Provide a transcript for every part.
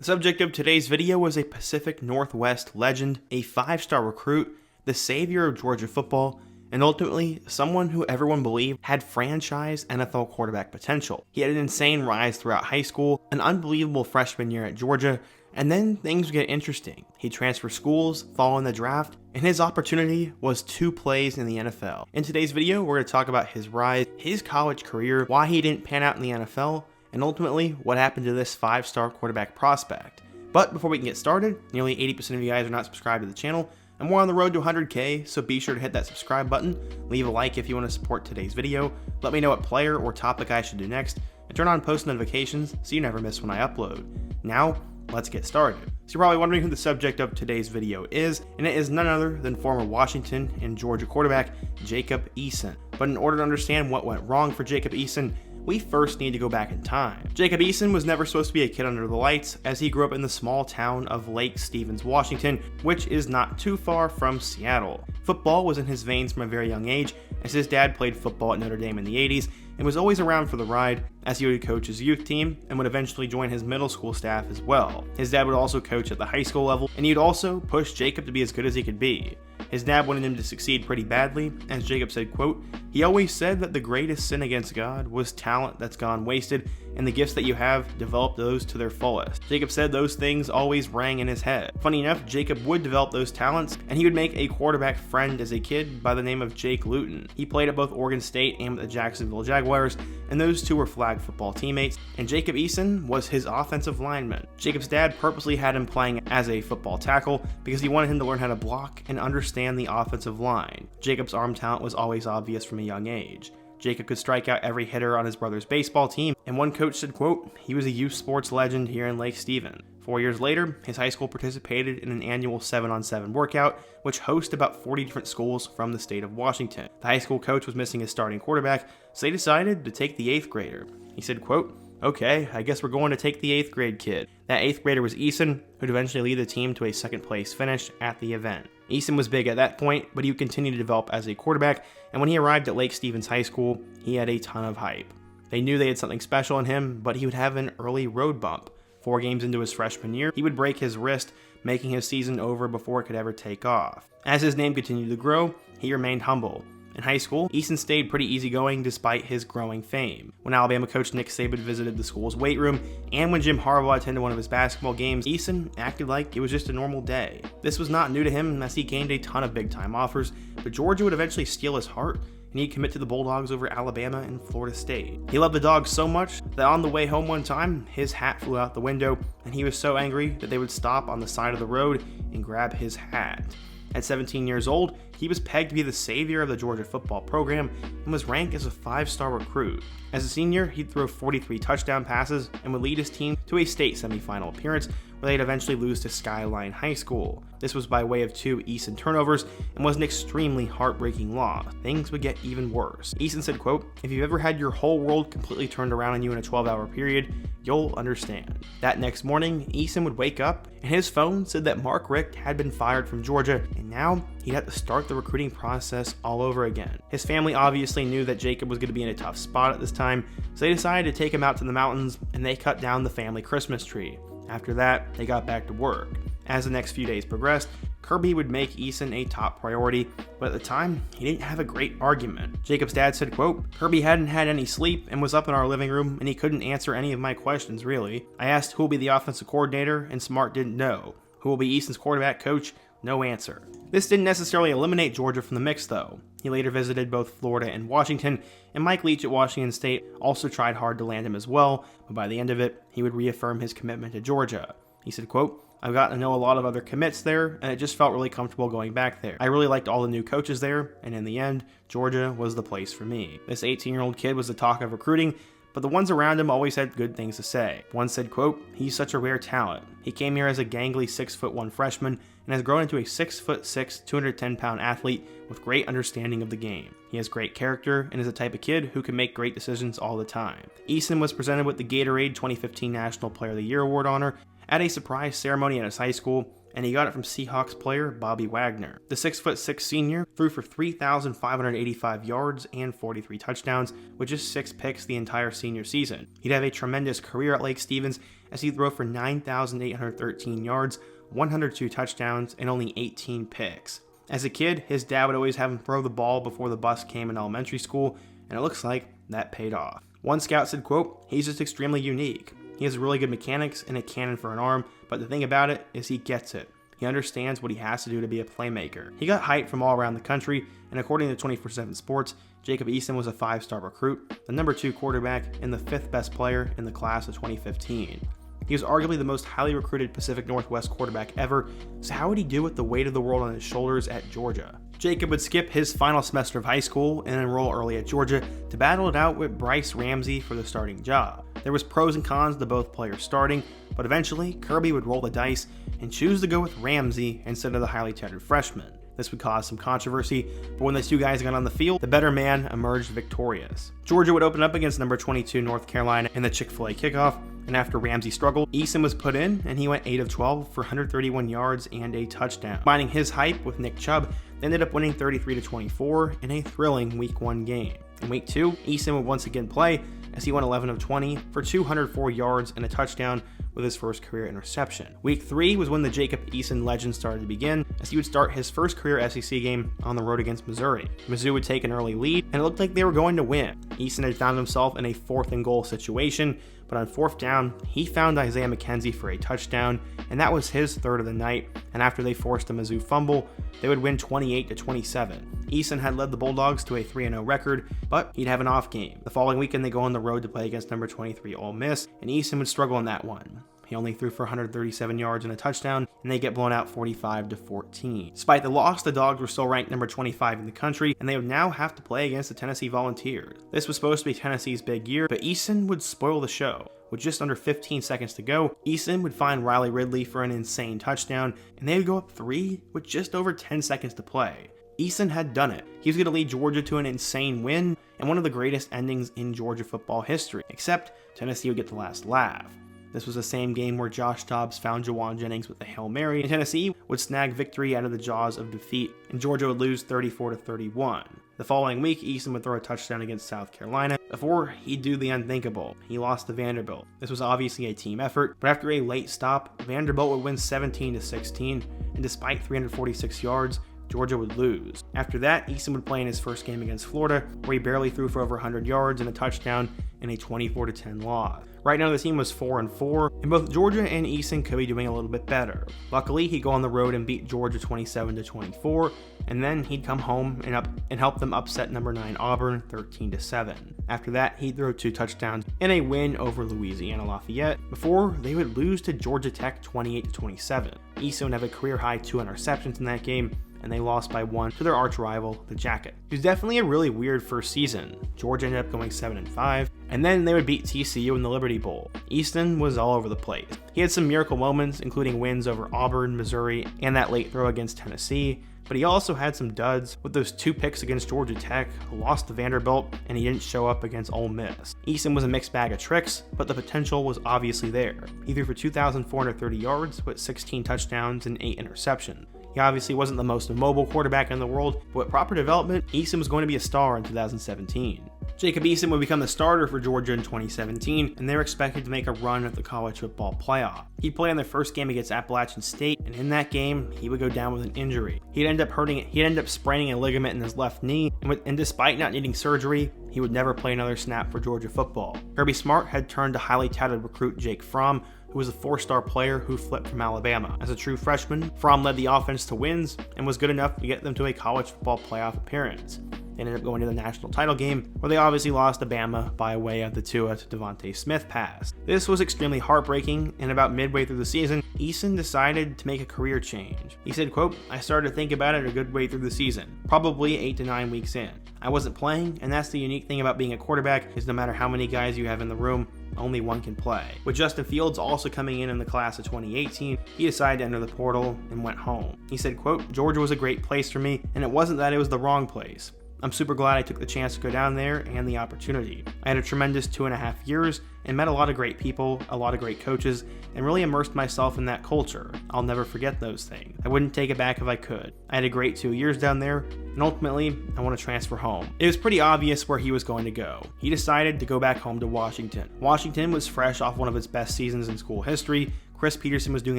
The subject of today's video was a Pacific Northwest legend, a 5-star recruit, the savior of Georgia football, and ultimately someone who everyone believed had franchise NFL quarterback potential. He had an insane rise throughout high school, an unbelievable freshman year at Georgia, and then things would get interesting. He'd transfer schools, following the draft, and his opportunity was 2 plays in the NFL. In today's video, we're going to talk about his rise, his college career, why he didn't pan out in the NFL, and ultimately what happened to this 5-star quarterback prospect. But before we can get started, nearly 80% of you guys are not subscribed to the channel, and we're on the road to 100K, so be sure to hit that subscribe button, leave a like if you want to support today's video, let me know what player or topic I should do next, and turn on post notifications so you never miss when I upload. Now, let's get started. So you're probably wondering who the subject of today's video is, and it is none other than former Washington and Georgia quarterback Jacob Eason. But in order to understand what went wrong for Jacob Eason, we first need to go back in time. Jacob Eason was never supposed to be a kid under the lights, as he grew up in the small town of Lake Stevens, Washington, which is not too far from Seattle. Football was in his veins from a very young age, as his dad played football at Notre Dame in the 80s and was always around for the ride, as he would coach his youth team and would eventually join his middle school staff as well. His dad would also coach at the high school level, and he'd also push Jacob to be as good as he could be. His dad wanted him to succeed pretty badly, as Jacob said, quote, "He always said that the greatest sin against God was talent that's gone wasted, and the gifts that you have, develop those to their fullest." Jacob said those things always rang in his head. Funny enough, Jacob would develop those talents, and he would make a quarterback friend as a kid by the name of Jake Luton. He played at both Oregon State and the Jacksonville Jaguars, and those two were flag football teammates, and Jacob Eason was his offensive lineman. Jacob's dad purposely had him playing as a football tackle because he wanted him to learn how to block and understand the offensive line. Jacob's arm talent was always obvious from a young age. Jacob could strike out every hitter on his brother's baseball team, and one coach said, quote, "He was a youth sports legend here in Lake Stevens." 4 years later, his high school participated in an annual 7-on-7 workout, which hosted about 40 different schools from the state of Washington. The high school coach was missing his starting quarterback, so they decided to take the 8th grader. He said, quote, "Okay, I guess we're going to take the 8th grade kid." That 8th grader was Eason, who'd eventually lead the team to a 2nd place finish at the event. Eason was big at that point, but he would continue to develop as a quarterback, and when he arrived at Lake Stevens High School, he had a ton of hype. They knew they had something special in him, but he would have an early road bump. 4 games into his freshman year, he would break his wrist, making his season over before it could ever take off. As his name continued to grow, he remained humble. In high school, Eason stayed pretty easygoing despite his growing fame. When Alabama coach Nick Saban visited the school's weight room, and when Jim Harbaugh attended one of his basketball games, Eason acted like it was just a normal day. This was not new to him, as he gained a ton of big-time offers, but Georgia would eventually steal his heart, and he'd commit to the Bulldogs over Alabama and Florida State. He loved the Dogs so much that on the way home one time, his hat flew out the window, and he was so angry that they would stop on the side of the road and grab his hat. At 17 years old, he was pegged to be the savior of the Georgia football program and was ranked as a 5-star recruit. As a senior, he'd throw 43 touchdown passes and would lead his team to a state semifinal appearance where they'd eventually lose to Skyline High School. This was by way of 2 Eason turnovers and was an extremely heartbreaking loss. Things would get even worse. Eason said, quote, "If you've ever had your whole world completely turned around on you in a 12-hour period, you'll understand." That next morning, Eason would wake up and his phone said that Mark Richt had been fired from Georgia, and now he'd have to start the recruiting process all over again. His family obviously knew that Jacob was going to be in a tough spot at this time, so they decided to take him out to the mountains and they cut down the family Christmas tree. After that, they got back to work. As the next few days progressed, Kirby would make Eason a top priority, but at the time, he didn't have a great argument. Jacob's dad said, quote, "Kirby hadn't had any sleep and was up in our living room, and he couldn't answer any of my questions, really. I asked who will be the offensive coordinator, and Smart didn't know. Who will be Eason's quarterback coach? No answer." This didn't necessarily eliminate Georgia from the mix, though. He later visited both Florida and Washington, and Mike Leach at Washington State also tried hard to land him as well, but by the end of it, he would reaffirm his commitment to Georgia. He said, quote, "I've gotten to know a lot of other commits there, and it just felt really comfortable going back there. I really liked all the new coaches there, and in the end, Georgia was the place for me." This 18-year-old kid was the talk of recruiting, but the ones around him always had good things to say. One said, quote, "He's such a rare talent. He came here as a gangly 6'1" freshman and has grown into a 6'6", 210-pound athlete with great understanding of the game. He has great character and is the type of kid who can make great decisions all the time." Eason was presented with the Gatorade 2015 National Player of the Year award honor at a surprise ceremony at his high school, and he got it from Seahawks player Bobby Wagner. The 6'6" senior threw for 3,585 yards and 43 touchdowns, with just 6 picks the entire senior season. He'd have a tremendous career at Lake Stevens as he threw for 9,813 yards, 102 touchdowns, and only 18 picks. As a kid, his dad would always have him throw the ball before the bus came in elementary school, and it looks like that paid off. One scout said, quote, "He's just extremely unique. He has really good mechanics and a cannon for an arm, but the thing about it is he gets it. He understands what he has to do to be a playmaker." He got hype from all around the country, and according to 24/7 Sports, Jacob Eason was a 5-star recruit, the number 2 quarterback, and the 5th best player in the class of 2015. He was arguably the most highly recruited Pacific Northwest quarterback ever, so how would he do with the weight of the world on his shoulders at Georgia? Jacob would skip his final semester of high school and enroll early at Georgia to battle it out with Bryce Ramsey for the starting job. There was pros and cons to both players starting, but eventually Kirby would roll the dice and choose to go with Ramsey instead of the highly touted freshman. This would cause some controversy, but when the two guys got on the field, the better man emerged victorious. Georgia would open up against number 22 North Carolina in the Chick-fil-A kickoff, and after Ramsey struggled, Eason was put in, and he went 8 of 12 for 131 yards and a touchdown. Combining his hype with Nick Chubb, they ended up winning 33-24 in a thrilling Week 1 game. In Week 2, Eason would once again play, as he went 11 of 20 for 204 yards and a touchdown with his first career interception. Week 3 was when the Jacob Eason legend started to begin, as he would start his first career SEC game on the road against Missouri. Mizzou would take an early lead, and it looked like they were going to win. Eason had found himself in a 4th and goal situation, but on 4th down, he found Isaiah McKenzie for a touchdown, and that was his 3rd of the night, and after they forced a Mizzou fumble, they would win 28-27. Eason had led the Bulldogs to a 3-0 record, but he'd have an off game. The following weekend, they go on the road to play against number 23 Ole Miss, and Eason would struggle in that one. He only threw for 137 yards and a touchdown, and they get blown out 45-14. Despite the loss, the Dogs were still ranked number 25 in the country, and they would now have to play against the Tennessee Volunteers. This was supposed to be Tennessee's big year, but Eason would spoil the show. With just under 15 seconds to go, Eason would find Riley Ridley for an insane touchdown, and they would go up 3 with just over 10 seconds to play. Eason had done it. He was going to lead Georgia to an insane win, and one of the greatest endings in Georgia football history, except Tennessee would get the last laugh. This was the same game where Josh Dobbs found Jawan Jennings with a Hail Mary, and Tennessee would snag victory out of the jaws of defeat, and Georgia would lose 34-31. The following week, Eason would throw a touchdown against South Carolina before he'd do the unthinkable. He lost to Vanderbilt. This was obviously a team effort, but after a late stop, Vanderbilt would win 17-16, and despite 346 yards, Georgia would lose. After that, Eason would play in his first game against Florida, where he barely threw for over 100 yards and a touchdown in a 24-10 loss. Right now, the team was 4-4, and both Georgia and Eason could be doing a little bit better. Luckily, he'd go on the road and beat Georgia 27-24, and then he'd come home and help them upset number 9 Auburn 13-7. After that, he'd throw 2 touchdowns in a win over Louisiana Lafayette before they would lose to Georgia Tech 28-27. Eason would have a career-high 2 interceptions in that game, and they lost by 1 to their arch rival, the Jacket. It was definitely a really weird first season. Georgia ended up going 7-5, and then they would beat TCU in the Liberty Bowl. Easton was all over the place. He had some miracle moments, including wins over Auburn, Missouri, and that late throw against Tennessee, but he also had some duds with those 2 picks against Georgia Tech, lost to Vanderbilt, and he didn't show up against Ole Miss. Eason was a mixed bag of tricks, but the potential was obviously there. He threw for 2,430 yards with 16 touchdowns and 8 interceptions. He obviously wasn't the most mobile quarterback in the world, but with proper development, Eason was going to be a star in 2017. Jacob Eason would become the starter for Georgia in 2017, and they were expected to make a run at the college football playoff. He'd play in their first game against Appalachian State, and in that game, he would go down with an injury. He'd end up spraining a ligament in his left knee, and despite not needing surgery, he would never play another snap for Georgia football. Kirby Smart had turned to highly touted recruit Jake Fromm, who was a 4-star player who flipped from Alabama. As a true freshman, Fromm led the offense to wins and was good enough to get them to a college football playoff appearance. They ended up going to the national title game, where they obviously lost to Bama by way of the Tua to Devontae Smith pass. This was extremely heartbreaking, and about midway through the season, Eason decided to make a career change. He said, quote, "I started to think about it a good way through the season, probably 8 to 9 weeks in. I wasn't playing, and that's the unique thing about being a quarterback, is no matter how many guys you have in the room, only one can play." With Justin Fields also coming in the class of 2018, he decided to enter the portal and went home. He said, quote, "Georgia was a great place for me, and it wasn't that it was the wrong place. I'm super glad I took the chance to go down there and the opportunity. I had a tremendous 2.5 years and met a lot of great people, a lot of great coaches, and really immersed myself in that culture. I'll never forget those things. I wouldn't take it back if I could. I had a great 2 years down there, and ultimately, I want to transfer home. It was pretty obvious where he was going to go. He decided to go back home to Washington. Washington was fresh off one of its best seasons in school history. Chris Peterson was doing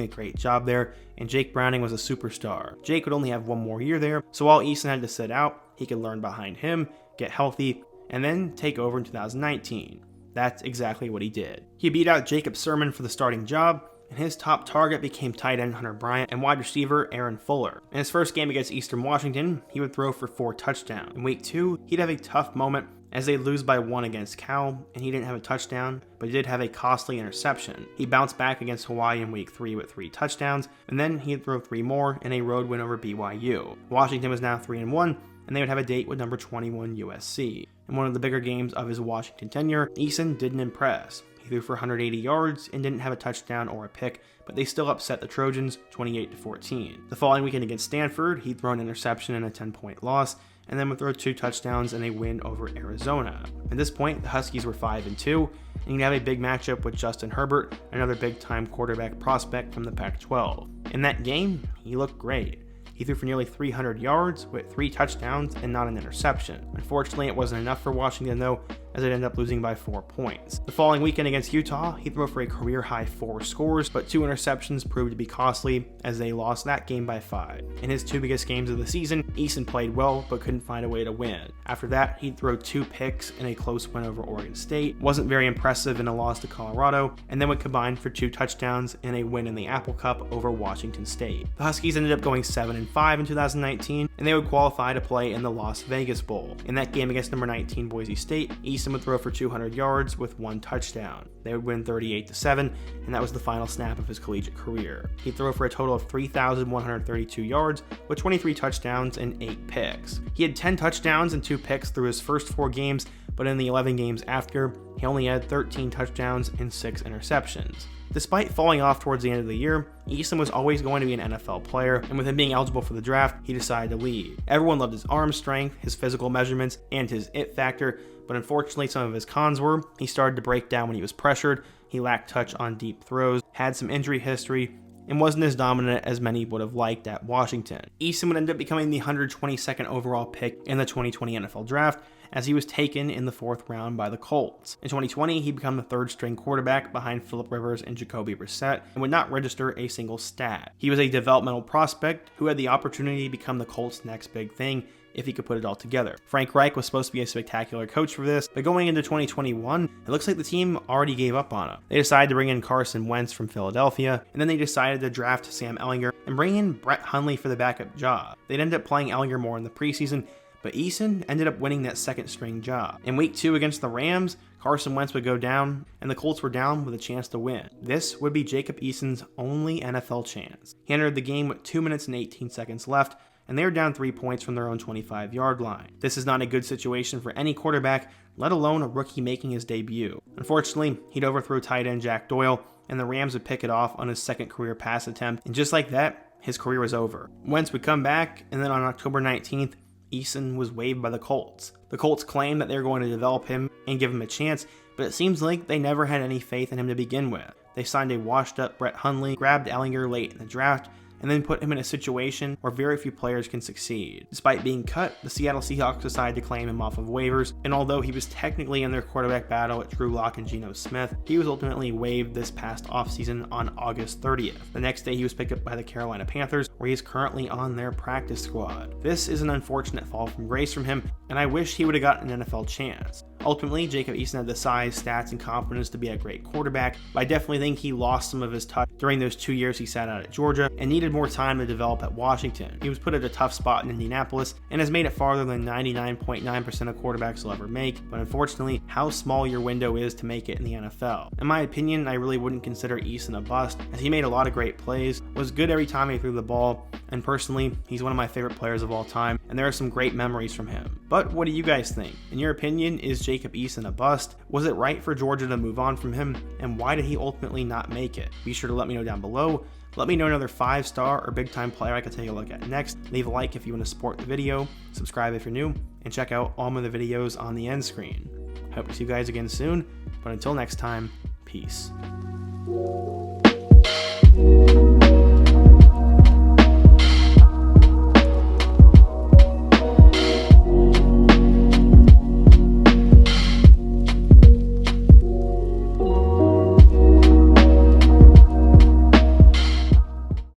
a great job there, and Jake Browning was a superstar. Jake would only have 1 more year there, so while Eason had to sit out, he could learn behind him, get healthy, and then take over in 2019. That's exactly what he did. He beat out Jacob Eason for the starting job, and his top target became tight end Hunter Bryant and wide receiver Aaron Fuller. In his first game against Eastern Washington, he would throw for 4 touchdowns. In week 2, he'd have a tough moment as they lose by 1 against Cal, and he didn't have a touchdown, but he did have a costly interception. He bounced back against Hawaii in week 3 with 3 touchdowns, and then he'd throw 3 more in a road win over BYU. Washington was now 3-1, and they would have a date with number 21 USC. In one of the bigger games of his Washington tenure, Eason didn't impress. He threw for 180 yards and didn't have a touchdown or a pick, but they still upset the Trojans 28-14. The following weekend against Stanford, he'd throw an interception and a 10-point loss, and then would throw 2 touchdowns and a win over Arizona. At this point, the Huskies were 5-2, and he'd have a big matchup with Justin Herbert, another big-time quarterback prospect from the Pac-12. In that game, he looked great. He threw for nearly 300 yards with 3 touchdowns and not an interception. Unfortunately, it wasn't enough for Washington though, as it ended up losing by 4 points. The following weekend against Utah, he threw for a career-high 4 scores, but 2 interceptions proved to be costly as they lost that game by 5. In his 2 biggest games of the season, Eason played well but couldn't find a way to win. After that, he'd throw 2 picks in a close win over Oregon State, wasn't very impressive in a loss to Colorado, and then would combine for 2 touchdowns and a win in the Apple Cup over Washington State. The Huskies ended up going 7-5 in 2019, and they would qualify to play in the Las Vegas Bowl. In that game against number 19 Boise State, Eason would throw for 200 yards with 1 touchdown. They would win 38-7, and that was the final snap of his collegiate career. He'd throw for a total of 3,132 yards with 23 touchdowns and 8 picks. He had 10 touchdowns and 2 picks through his first 4 games, but in the 11 games after, he only had 13 touchdowns and 6 interceptions. Despite falling off towards the end of the year, Eason was always going to be an NFL player, and with him being eligible for the draft, he decided to leave. Everyone loved his arm strength, his physical measurements, and his it factor, but unfortunately some of his cons were, he started to break down when he was pressured, he lacked touch on deep throws, had some injury history, and wasn't as dominant as many would have liked at Washington. Eason would end up becoming the 122nd overall pick in the 2020 NFL Draft, as he was taken in the 4th round by the Colts. In 2020, he became the 3rd-string quarterback behind Phillip Rivers and Jacoby Brissett, and would not register a single stat. He was a developmental prospect who had the opportunity to become the Colts' next big thing if he could put it all together. Frank Reich was supposed to be a spectacular coach for this, but going into 2021, it looks like the team already gave up on him. They decided to bring in Carson Wentz from Philadelphia, and then they decided to draft Sam Ehlinger and bring in Brett Hundley for the backup job. They'd end up playing Ehlinger more in the preseason, but Eason ended up winning that 2nd-string job. In week 2 against the Rams, Carson Wentz would go down, and the Colts were down with a chance to win. This would be Jacob Eason's only NFL chance. He entered the game with 2 minutes and 18 seconds left, and they were down 3 points from their own 25-yard line. This is not a good situation for any quarterback, let alone a rookie making his debut. Unfortunately, he'd overthrow tight end Jack Doyle, and the Rams would pick it off on his 2nd career pass attempt, and just like that, his career was over. Wentz would come back, and then on October 19th, Eason was waived by the Colts. The Colts claimed that they were going to develop him and give him a chance, but it seems like they never had any faith in him to begin with. They signed a washed-up Brett Hundley, grabbed Ehlinger late in the draft, and then put him in a situation where very few players can succeed. Despite being cut, the Seattle Seahawks decided to claim him off of waivers, and although he was technically in their quarterback battle at Drew Lock and Geno Smith, he was ultimately waived this past offseason on August 30th. The next day he was picked up by the Carolina Panthers, where he is currently on their practice squad. This is an unfortunate fall from grace from him, and I wish he would have gotten an NFL chance. Ultimately, Jacob Eason had the size, stats, and confidence to be a great quarterback, but I definitely think he lost some of his touch during those 2 years he sat out at Georgia and needed more time to develop at Washington. He was put at a tough spot in Indianapolis and has made it farther than 99.9% of quarterbacks will ever make, but unfortunately, how small your window is to make it in the NFL. In my opinion, I really wouldn't consider Eason a bust, as he made a lot of great plays, was good every time he threw the ball, and personally, he's one of my favorite players of all time, and there are some great memories from him. But what do you guys think? In your opinion, is Jacob Eason a bust? Was it right for Georgia to move on from him, and why did he ultimately not make it? Be sure to let me know down below. Let me know another 5-star or big-time player I could take a look at next. Leave a like if you want to support the video, subscribe if you're new, and check out all my other videos on the end screen. I hope to see you guys again soon, but until next time, peace.